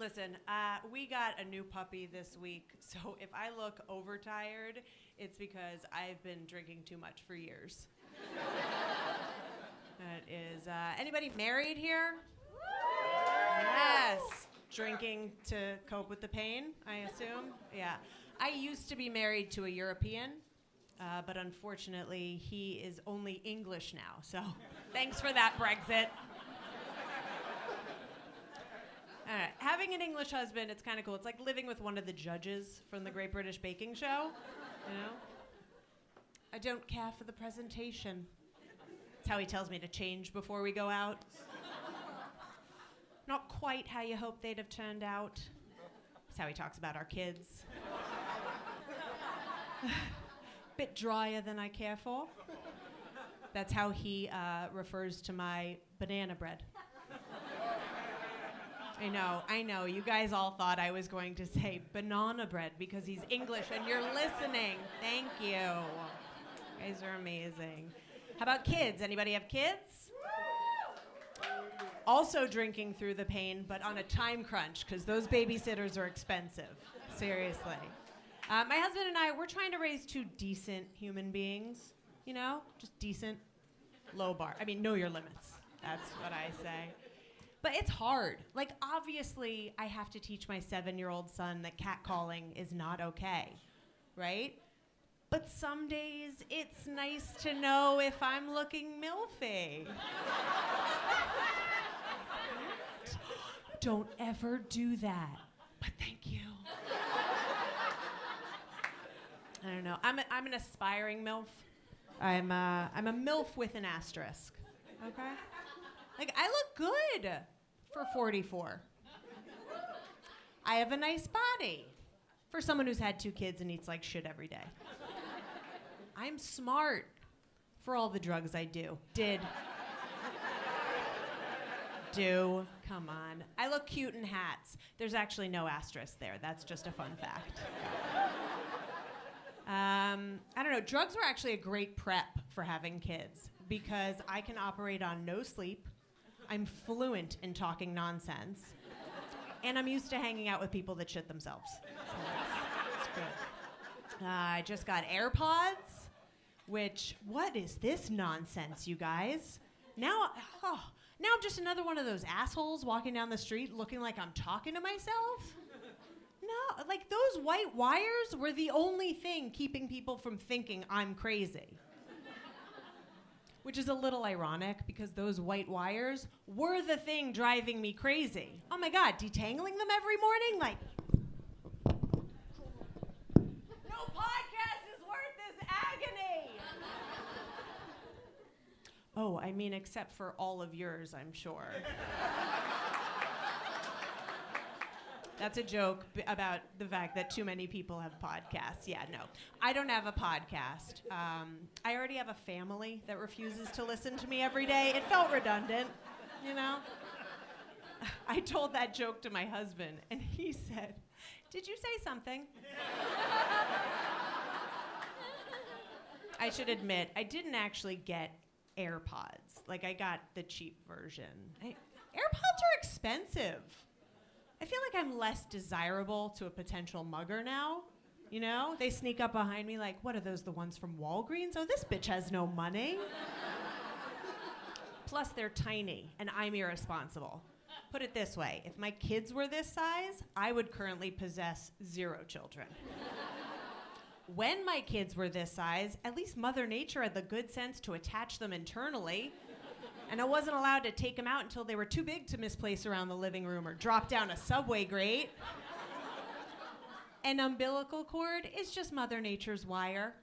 Listen, we got a new puppy this week, so if I look overtired, it's because I've been drinking too much for years. That is, anybody married here? Yes. Drinking to cope with the pain, I assume? Yeah. I used to be married to a European, but unfortunately, he is only English now, so thanks for that, Brexit. All right. Having an English husband, it's kind of cool. It's like living with one of the judges from the Great British Baking Show, you know? I don't care for the presentation. That's how he tells me to change before we go out. Not quite how you hope they'd have turned out. That's how he talks about our kids. Bit drier than I care for. That's how he refers to my banana bread. I know. You guys all thought I was going to say banana bread because he's English and you're listening. Thank you. You guys are amazing. How about kids? Anybody have kids? Also drinking through the pain, but on a time crunch because those babysitters are expensive. Seriously. My husband and I, we're trying to raise two decent human beings. You know? Just decent. Low bar. I mean, know your limits. That's what I say. But it's hard. Like, obviously, I have to teach my 7-year-old son that catcalling is not okay, right? But some days, it's nice to know if I'm looking milfy. Don't ever do that. But thank you. I don't know. I'm an aspiring MILF. I'm a MILF with an asterisk. Okay? Like, I look good for 44. I have a nice body for someone who's had 2 kids and eats like shit every day. I'm smart for all the drugs I do. Do. Come on. I look cute in hats. There's actually no asterisk there. That's just a fun fact. I don't know. Drugs were actually a great prep for having kids because I can operate on no sleep. I'm fluent in talking nonsense. And I'm used to hanging out with people that shit themselves. So that's good. I just got AirPods, which, what is this nonsense, you guys? Now I'm just another one of those assholes walking down the street looking like I'm talking to myself. No, like those white wires were the only thing keeping people from thinking I'm crazy. Which is a little ironic because those white wires were the thing driving me crazy. Oh my God, detangling them every morning? Like, no podcast is worth this agony. Oh, I mean, except for all of yours, I'm sure. That's a joke about the fact that too many people have podcasts. Yeah, no. I don't have a podcast. I already have a family that refuses to listen to me every day. It felt redundant, you know? I told that joke to my husband, and he said, "Did you say something?" I should admit, I didn't actually get AirPods. Like, I got the cheap version. AirPods are expensive. I feel like I'm less desirable to a potential mugger now. You know? They sneak up behind me like, what are those, the ones from Walgreens? Oh, this bitch has no money. Plus, they're tiny, and I'm irresponsible. Put it this way, if my kids were this size, I would currently possess 0 children. When my kids were this size, at least Mother Nature had the good sense to attach them internally. And I wasn't allowed to take them out until they were too big to misplace around the living room or drop down a subway grate. An umbilical cord is just Mother Nature's wire.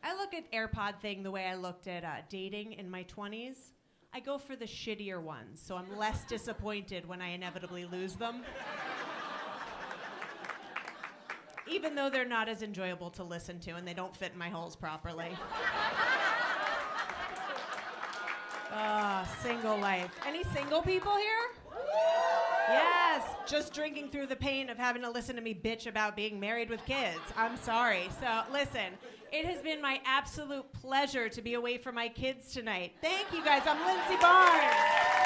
I look at AirPod thing the way I looked at dating in my 20s. I go for the shittier ones, so I'm less disappointed when I inevitably lose them. Even though they're not as enjoyable to listen to and they don't fit in my holes properly. Single life. Any single people here? Yes, just drinking through the pain of having to listen to me bitch about being married with kids. I'm sorry. So listen, it has been my absolute pleasure to be away from my kids tonight. Thank you guys. I'm Lindsey Bway.